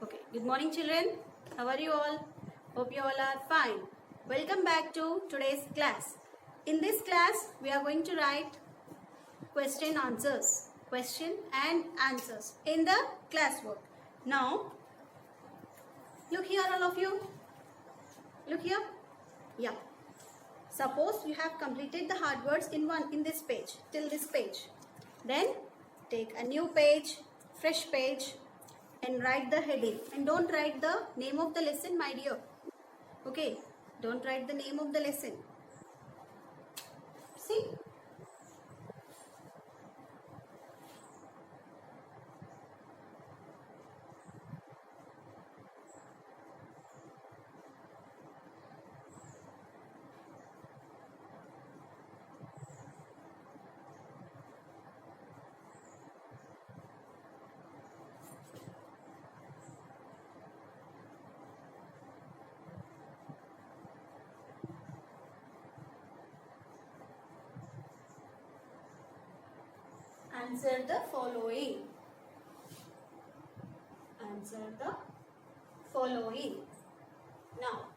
Okay, good morning children. How are you all? Hope you all are fine. Welcome back to today's class. In this class, we are going to write question and answers in the classwork. Now, look here all of you. Look here. Yeah. Suppose you have completed the hard words in this page, till this page. Then take a new page, fresh page, and write the heading. And don't write the name of the lesson, my dear. Okay, don't write the name of the lesson. See? Answer the following. Answer the following. Now,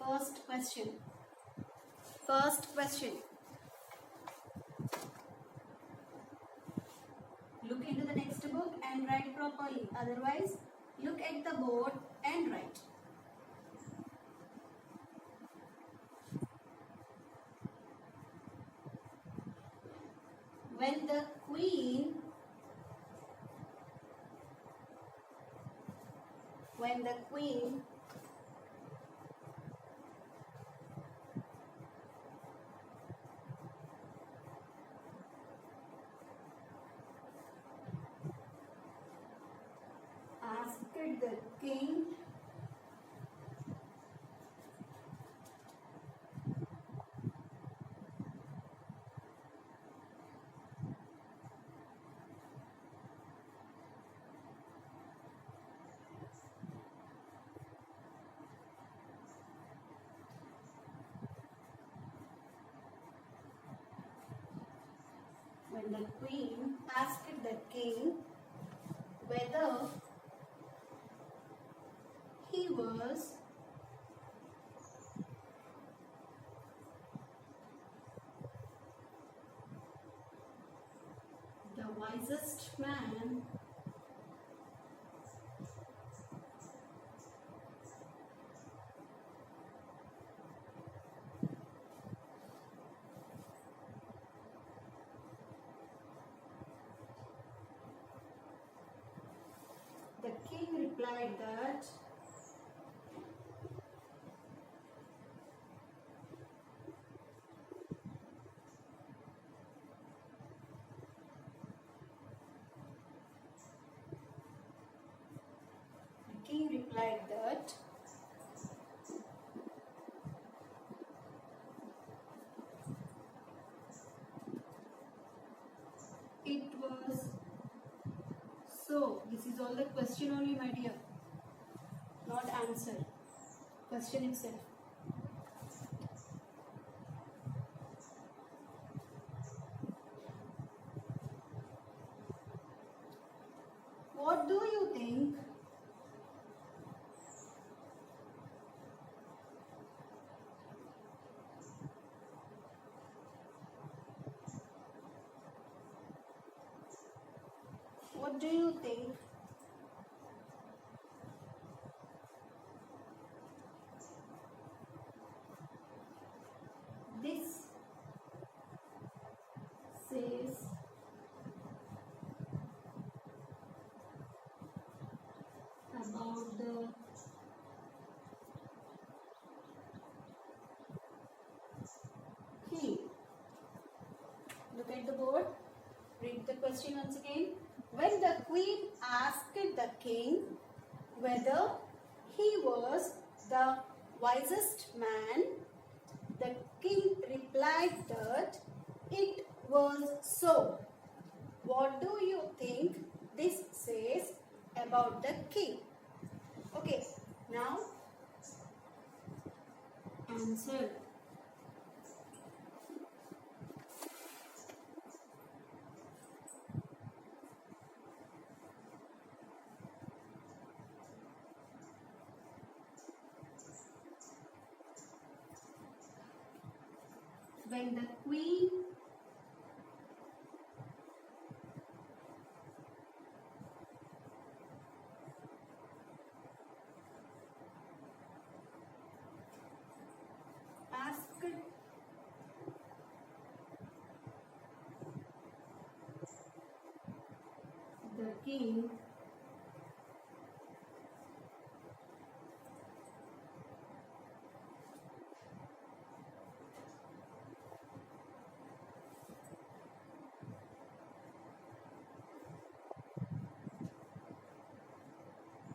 first question. Look into the next book and write properly. Otherwise, look at the board and write. When the queen asked the king whether he was the wisest man the king replied that it was so. This is all the question only, my dear, not answer. Question itself. What do you think? What do you think? This says about the king. Look at the board. Read the question once again. When the queen asked the king whether he was the wisest man, the king replied that it was so. What do you think this says about the king? Okay, now answer. when the queen asked the king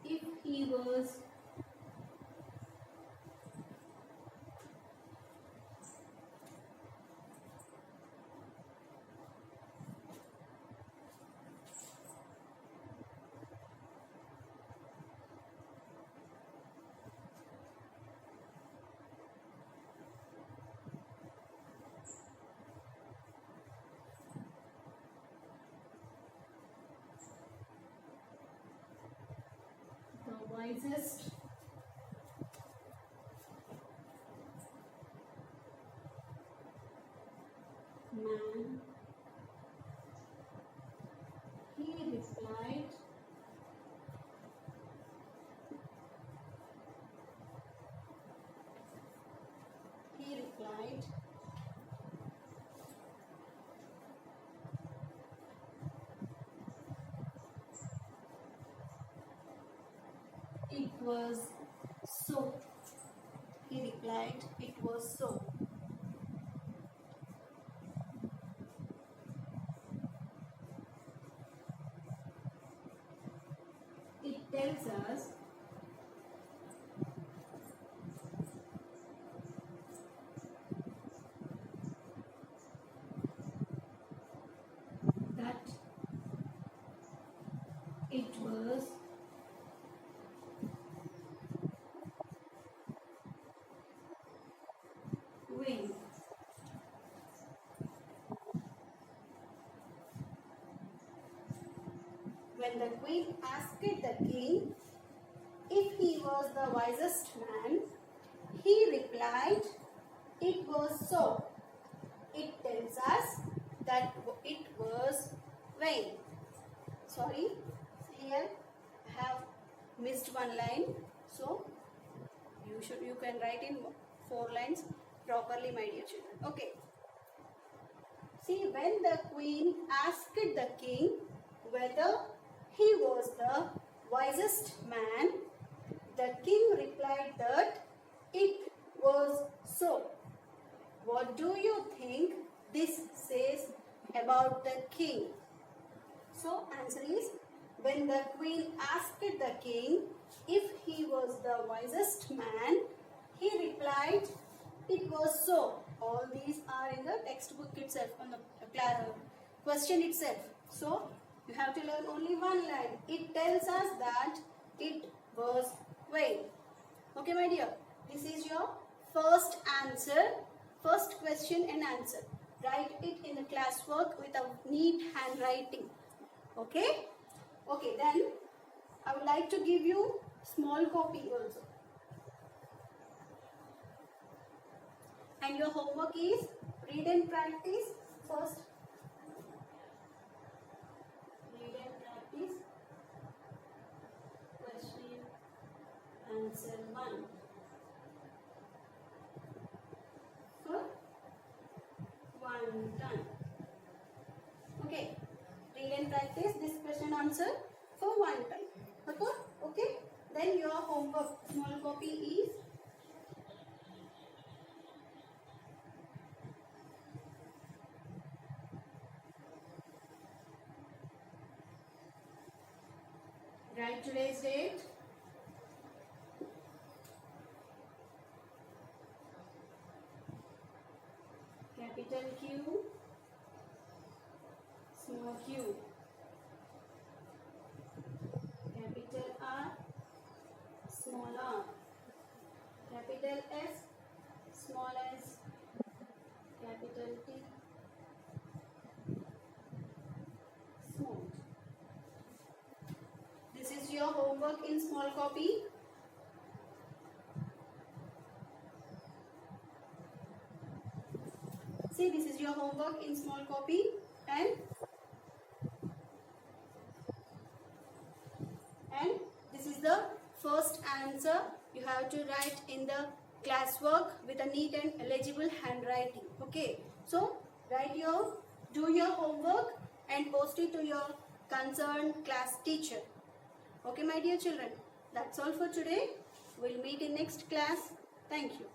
if he was the wisest man, he replied, it was so. He replied, it was so. It tells us that it was when. When the queen asked the king if he was the wisest man, he replied, it was so. It tells us that it was when. Sorry, here I have missed one line, so you can write in 4 lines properly, my dear children. Okay. See, when the queen asked the king whether he was the wisest man, the king replied that it was so. What do you think this says about the king? So, answer is, when the queen asked the king if he was the wisest man, he replied, it was so. All these are in the textbook itself, on the question itself. So, you have to learn only one line. It tells us that it was when. Okay, my dear. This is your first answer, first question and answer. Write it in the classwork with a neat handwriting. Okay? Okay, then I would like to give you small copy also. And your homework is read and practice first. Read and practice question answer 1. So, 1 done. Okay. Read and practice this question answer for 1 time. Okay? Then your homework small copy is write today's date, capital Q, small q, capital R, small r, capital S, small s, capital T, small. This is your homework in small copy. see, this is your homework in small copy, and this is the first answer. You have to write in the classwork with a neat and legible handwriting. Okay, so do your homework and post it to your concerned class teacher. Okay, my dear children, that's all for today. We'll meet in next class. Thank you.